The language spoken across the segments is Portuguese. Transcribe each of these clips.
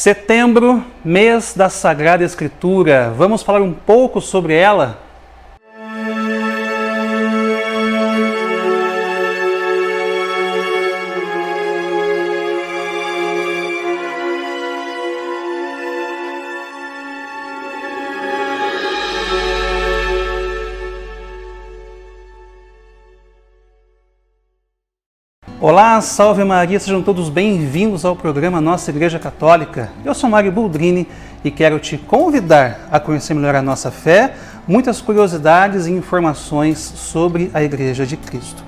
Setembro, mês da Sagrada Escritura. Vamos falar um pouco sobre ela? Olá, salve Maria, sejam todos bem-vindos ao programa Nossa Igreja Católica. Eu sou Mário Boldrini e quero te convidar a conhecer melhor a nossa fé, muitas curiosidades e informações sobre a Igreja de Cristo.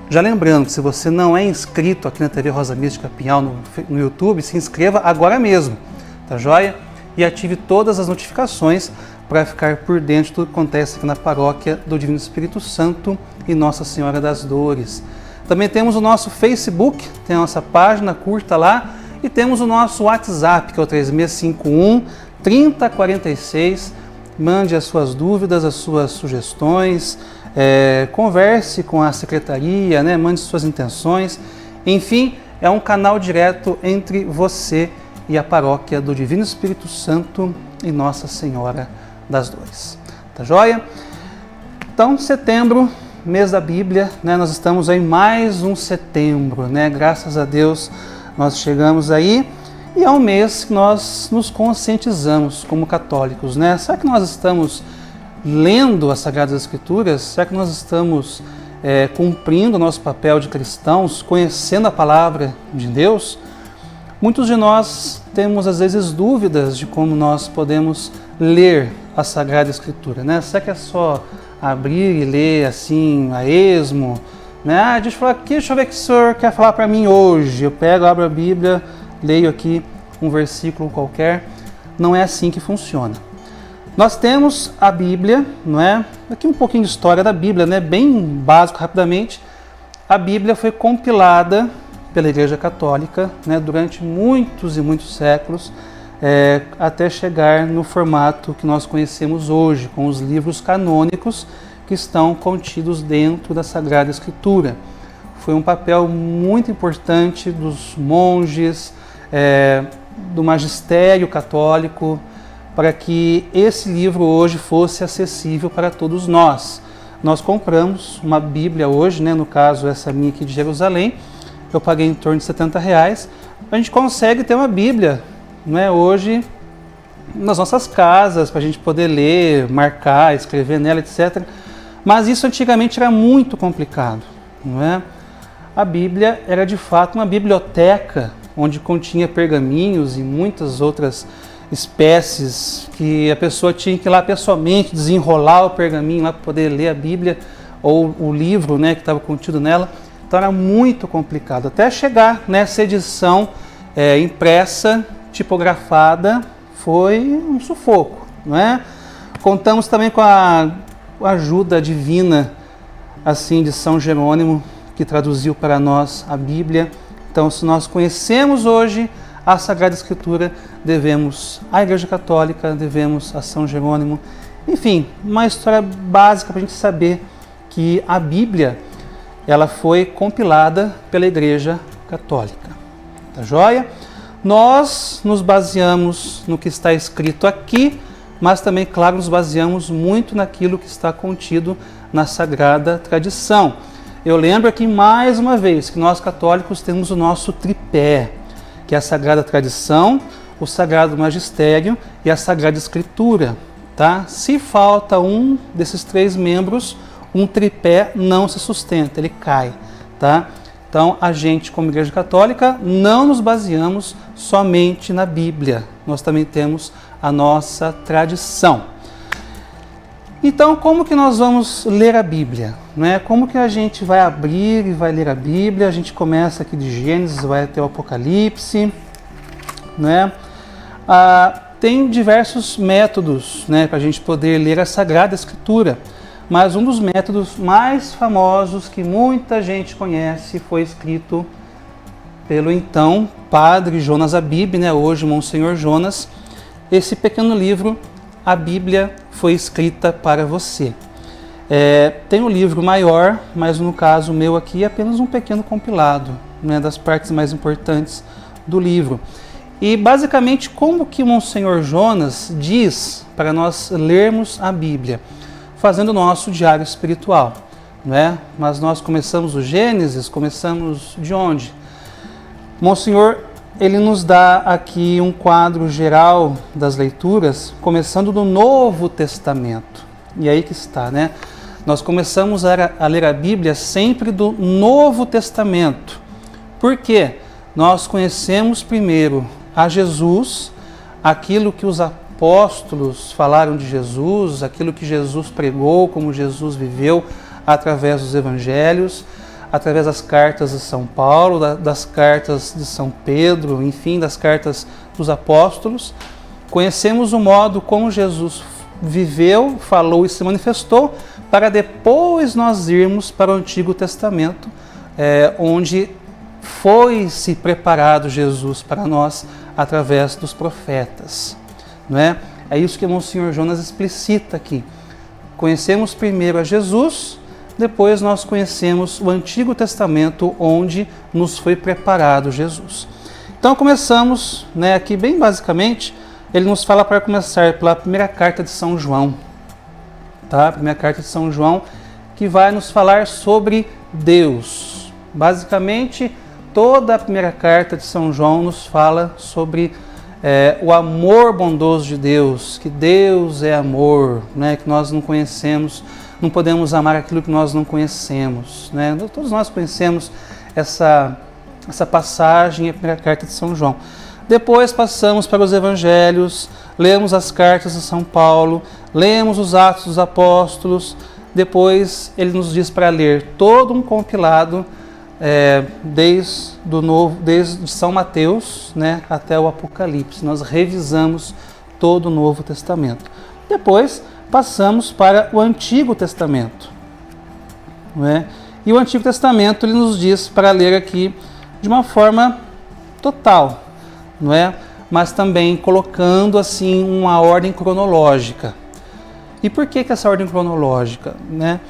Já lembrando que se você não é inscrito aqui na TV Rosa Mística Pinhal no YouTube, se inscreva agora mesmo, tá joia? E ative todas as notificações para ficar por dentro de tudo que acontece aqui na Paróquia do Divino Espírito Santo e Nossa Senhora das Dores. Também temos o nosso Facebook, tem a nossa página, curta lá, e temos o nosso WhatsApp, que é o 3651-3046. Mande as suas dúvidas, as suas sugestões, converse com a secretaria, mande suas intenções. Enfim, é um canal direto entre você e a Paróquia do Divino Espírito Santo e Nossa Senhora das Dores. Tá joia? Então, setembro, mês da Bíblia, nós estamos aí mais um setembro, graças a Deus nós chegamos aí e é um mês que nós nos conscientizamos como católicos, Será que nós estamos lendo as Sagradas Escrituras? Será que nós estamos cumprindo o nosso papel de cristãos, conhecendo a palavra de Deus? Muitos de nós temos às vezes dúvidas de como nós podemos ler a Sagrada Escritura, Será que é só abrir e ler assim a esmo, Deixa eu falar aqui, deixa eu ver o que o senhor quer falar para mim hoje. Eu pego, abro a Bíblia, leio aqui um versículo qualquer. Não é assim que funciona. Nós temos a Bíblia, Aqui um pouquinho de história da Bíblia, Bem básico, rapidamente. A Bíblia foi compilada pela Igreja Católica, durante muitos e muitos séculos, até chegar no formato que nós conhecemos hoje, com os livros canônicos que estão contidos dentro da Sagrada Escritura. Foi um papel muito importante dos monges, do magistério católico, para que esse livro hoje fosse acessível para todos nós. Nós compramos uma Bíblia hoje, no caso essa minha aqui de Jerusalém, eu paguei em torno de R$70, a gente consegue ter uma Bíblia hoje nas nossas casas, para a gente poder ler, marcar, escrever nela, etc. Mas isso antigamente era muito complicado, A Bíblia era de fato uma biblioteca onde continha pergaminhos e muitas outras espécies que a pessoa tinha que ir lá pessoalmente desenrolar o pergaminho lá para poder ler a Bíblia ou o livro que estava contido nela. Então era muito complicado, até chegar nessa edição impressa, tipografada, foi um sufoco, Contamos também com a ajuda divina, assim, de São Jerônimo, que traduziu para nós a Bíblia. Então, se nós conhecemos hoje a Sagrada Escritura, devemos à Igreja Católica, devemos a São Jerônimo. Enfim, uma história básica para a gente saber que a Bíblia, ela foi compilada pela Igreja Católica. Tá joia? Nós nos baseamos no que está escrito aqui, mas também, claro, nos baseamos muito naquilo que está contido na Sagrada Tradição. Eu lembro aqui mais uma vez que nós católicos temos o nosso tripé, que é a Sagrada Tradição, o Sagrado Magistério e a Sagrada Escritura. Tá? Se falta um desses três membros, um tripé não se sustenta, ele cai. Tá? Então, a gente, como Igreja Católica, não nos baseamos somente na Bíblia. Nós também temos a nossa tradição. Então, como que nós vamos ler a Bíblia? Como que a gente vai abrir e vai ler a Bíblia? A gente começa aqui de Gênesis, vai até o Apocalipse. Tem diversos métodos para a gente poder ler a Sagrada Escritura. Mas um dos métodos mais famosos que muita gente conhece foi escrito pelo então Padre Jonas Abib, hoje Monsenhor Jonas. Esse pequeno livro, A Bíblia Foi Escrita para Você. Tem um livro maior, mas no caso meu aqui é apenas um pequeno compilado das partes mais importantes do livro. E basicamente como que Monsenhor Jonas diz para nós lermos a Bíblia? Fazendo o nosso diário espiritual, não é? Mas nós começamos o Gênesis, começamos de onde? Monsenhor, ele nos dá aqui um quadro geral das leituras, começando do Novo Testamento. E aí que está, né? Nós começamos a ler a Bíblia sempre do Novo Testamento. Por quê? Nós conhecemos primeiro a Jesus, aquilo que os apóstolos falaram de Jesus, aquilo que Jesus pregou, como Jesus viveu através dos evangelhos, através das cartas de São Paulo, das cartas de São Pedro, enfim, das cartas dos apóstolos. Conhecemos o modo como Jesus viveu, falou e se manifestou, para depois nós irmos para o Antigo Testamento, onde foi-se preparado Jesus para nós através dos profetas. Não é? É isso que Monsenhor Jonas explicita aqui. Conhecemos primeiro a Jesus, depois nós conhecemos o Antigo Testamento, onde nos foi preparado Jesus. Então começamos, né, aqui bem basicamente, ele nos fala para começar pela primeira carta de São João. Tá? A primeira carta de São João, que vai nos falar sobre Deus. Basicamente, toda a primeira carta de São João nos fala sobre o amor bondoso de Deus, que Deus é amor, né? Que nós não conhecemos, não podemos amar aquilo que nós não conhecemos. Né? Todos nós conhecemos essa passagem, a primeira carta de São João. Depois passamos para os evangelhos, lemos as cartas de São Paulo, lemos os Atos dos Apóstolos, depois ele nos diz para ler todo um compilado, desde São Mateus, né, até o Apocalipse. Nós revisamos todo o Novo Testamento. Depois passamos para o Antigo Testamento. Não é? E o Antigo Testamento ele nos diz para ler aqui de uma forma total, não é? Mas também colocando assim uma ordem cronológica. E por que essa ordem cronológica, né?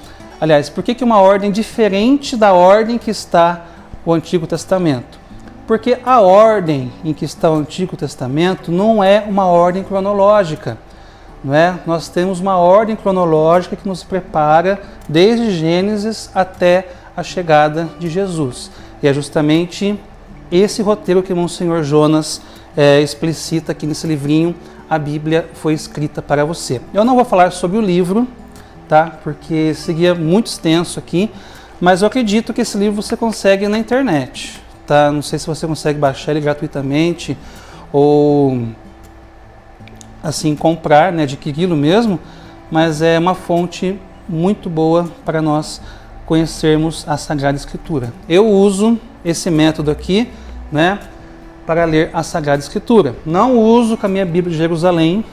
Aliás, por que uma ordem diferente da ordem que está o Antigo Testamento? Porque a ordem em que está o Antigo Testamento não é uma ordem cronológica, não é? Nós temos uma ordem cronológica que nos prepara desde Gênesis até a chegada de Jesus. E é justamente esse roteiro que Monsenhor Jonas explicita aqui nesse livrinho, A Bíblia Foi Escrita para Você. Eu não vou falar sobre o livro, tá? Porque seria muito extenso aqui, mas eu acredito que esse livro você consegue na internet, tá? Não sei se você consegue baixar ele gratuitamente ou assim comprar, né, adquiri-lo mesmo, mas é uma fonte muito boa para nós conhecermos a Sagrada Escritura. Eu uso esse método aqui, né, para ler a Sagrada Escritura. Não uso com a minha Bíblia de Jerusalém,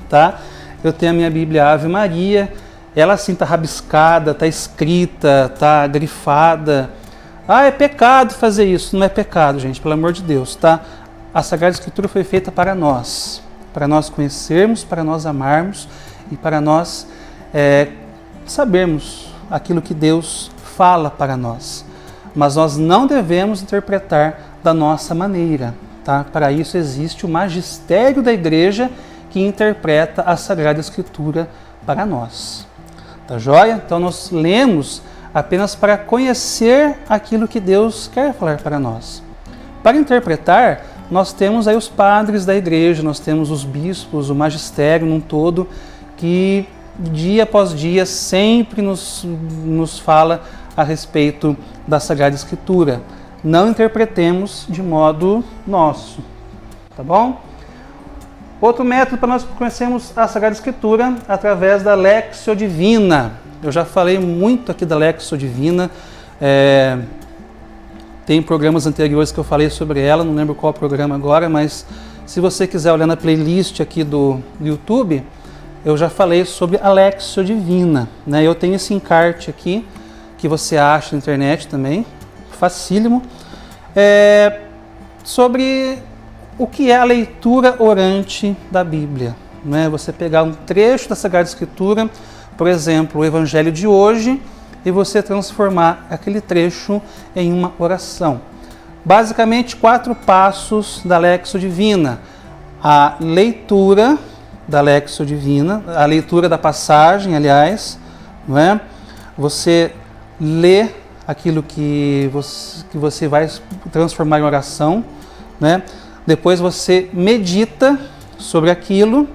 tá? Eu tenho a minha Bíblia Ave Maria. Ela assim está rabiscada, está escrita, está grifada. Ah, é pecado fazer isso. Não é pecado, gente, pelo amor de Deus, tá? A Sagrada Escritura foi feita para nós conhecermos, para nós amarmos e para nós sabermos aquilo que Deus fala para nós. Mas nós não devemos interpretar da nossa maneira, tá? Para isso existe o magistério da Igreja que interpreta a Sagrada Escritura para nós. Tá joia? Então nós lemos apenas para conhecer aquilo que Deus quer falar para nós. Para interpretar, nós temos aí os padres da igreja, nós temos os bispos, o magistério num todo, que dia após dia sempre nos fala a respeito da Sagrada Escritura. Não interpretemos de modo nosso, tá bom? Outro método para nós conhecermos a Sagrada Escritura através da Lexio Divina. Eu já falei muito aqui da Lexio Divina, tem programas anteriores que eu falei sobre ela, não lembro qual programa agora, mas se você quiser olhar na playlist aqui do YouTube, eu já falei sobre a Lexio Divina, né? Eu tenho esse encarte aqui, que você acha na internet também, facílimo, sobre o que é a leitura orante da Bíblia, né? Você pegar um trecho da Sagrada Escritura, por exemplo, o Evangelho de hoje, e você transformar aquele trecho em uma oração. basicamente 4 passos da Lexio Divina. A leitura da Lexio Divina, a leitura da passagem, aliás, não é? Você lê aquilo que você vai transformar em oração, né? Depois você medita sobre aquilo,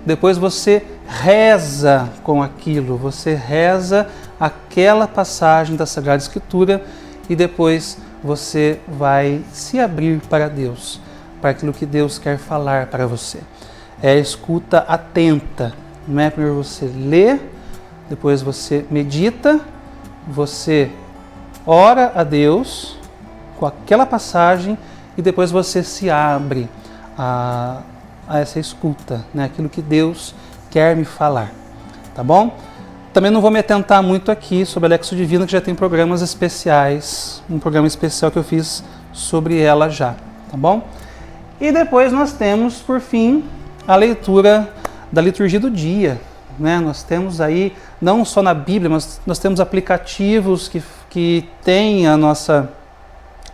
depois você reza com aquilo, você reza aquela passagem da Sagrada Escritura e depois você vai se abrir para Deus, para aquilo que Deus quer falar para você. É a escuta atenta, não é? Primeiro você lê, depois você medita, você ora a Deus com aquela passagem e depois você se abre a essa escuta, né? Aquilo que Deus quer me falar, tá bom? Também não vou me atentar muito aqui sobre a Lexio Divina, que já tem programas especiais, um programa especial que eu fiz sobre ela já, tá bom? E depois nós temos, por fim, a leitura da liturgia do dia, né? Nós temos aí, não só na Bíblia, mas nós temos aplicativos que têm a nossa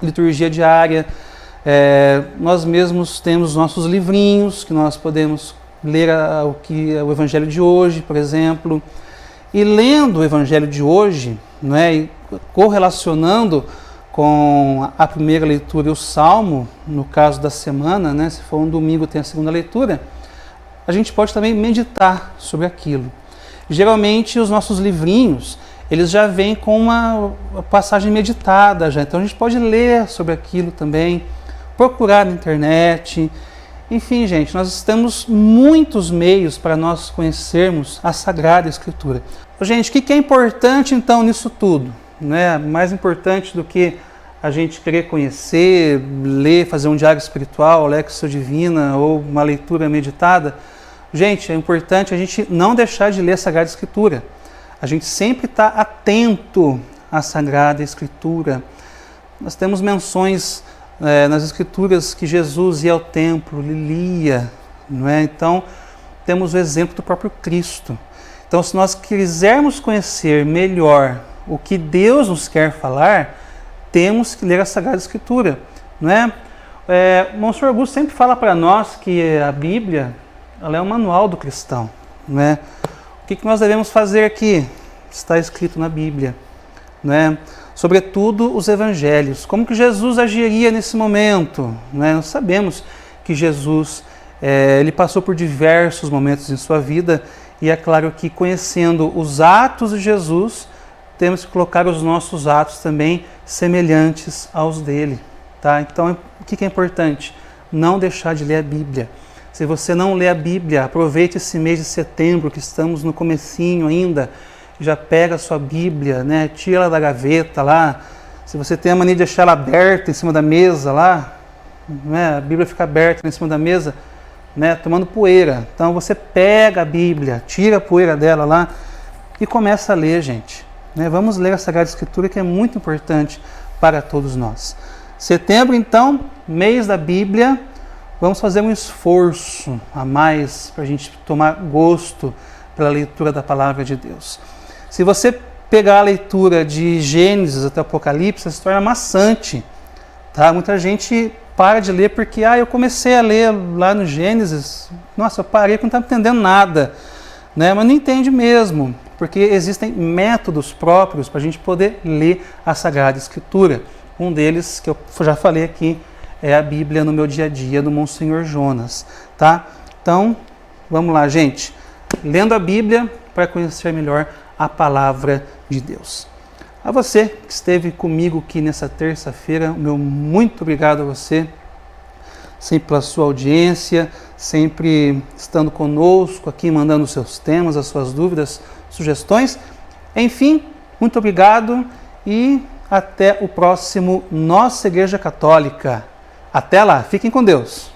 liturgia diária. Nós mesmos temos nossos livrinhos que nós podemos ler o Evangelho de hoje, por exemplo. E lendo o Evangelho de hoje, né, e correlacionando com a primeira leitura e o Salmo, no caso da semana, né, se for um domingo tem a segunda leitura, a gente pode também meditar sobre aquilo. Geralmente os nossos livrinhos, eles já vêm com uma passagem meditada já, então a gente pode ler sobre aquilo também, procurar na internet. Enfim, gente, nós temos muitos meios para nós conhecermos a Sagrada Escritura. Gente, o que é importante então nisso tudo? Né? Mais importante do que a gente querer conhecer, ler, fazer um diário espiritual, Lexio Divina ou uma leitura meditada. Gente, é importante a gente não deixar de ler a Sagrada Escritura. A gente sempre está atento à Sagrada Escritura. Nós temos menções nas Escrituras que Jesus ia ao templo, lia, não é? Então, temos o exemplo do próprio Cristo. Então, se nós quisermos conhecer melhor o que Deus nos quer falar, temos que ler a Sagrada Escritura, não é? Monsenhor Augusto sempre fala para nós que a Bíblia, ela é o manual do cristão, não é? O que nós devemos fazer aqui? Está escrito na Bíblia, não é? Sobretudo os evangelhos. Como que Jesus agiria nesse momento? Né? Nós sabemos que Jesus ele passou por diversos momentos em sua vida e é claro que conhecendo os atos de Jesus, temos que colocar os nossos atos também semelhantes aos dele. Tá? Então, o que é importante? Não deixar de ler a Bíblia. Se você não lê a Bíblia, aproveite esse mês de setembro, que estamos no comecinho ainda, já pega a sua Bíblia, né? Tira ela da gaveta lá. Se você tem a mania de deixar ela aberta em cima da mesa lá, né? A Bíblia fica aberta em cima da mesa, né? Tomando poeira. Então você pega a Bíblia, tira a poeira dela lá e começa a ler, gente. Né? Vamos ler a Sagrada Escritura, que é muito importante para todos nós. Setembro, então, mês da Bíblia. Vamos fazer um esforço a mais para a gente tomar gosto pela leitura da Palavra de Deus. Se você pegar a leitura de Gênesis até Apocalipse, se torna maçante. Tá? Muita gente para de ler porque eu comecei a ler lá no Gênesis, nossa, eu parei porque não estava entendendo nada. Né? Mas não entende mesmo, porque existem métodos próprios para a gente poder ler a Sagrada Escritura. Um deles, que eu já falei aqui, é a Bíblia no meu dia a dia, do Monsenhor Jonas. Tá? Então, vamos lá, gente. Lendo a Bíblia para conhecer melhor a Palavra de Deus. A você que esteve comigo aqui nessa terça-feira, meu muito obrigado a você, sempre pela sua audiência, sempre estando conosco aqui, mandando os seus temas, as suas dúvidas, sugestões. Enfim, muito obrigado e até o próximo Nossa Igreja Católica. Até lá, fiquem com Deus.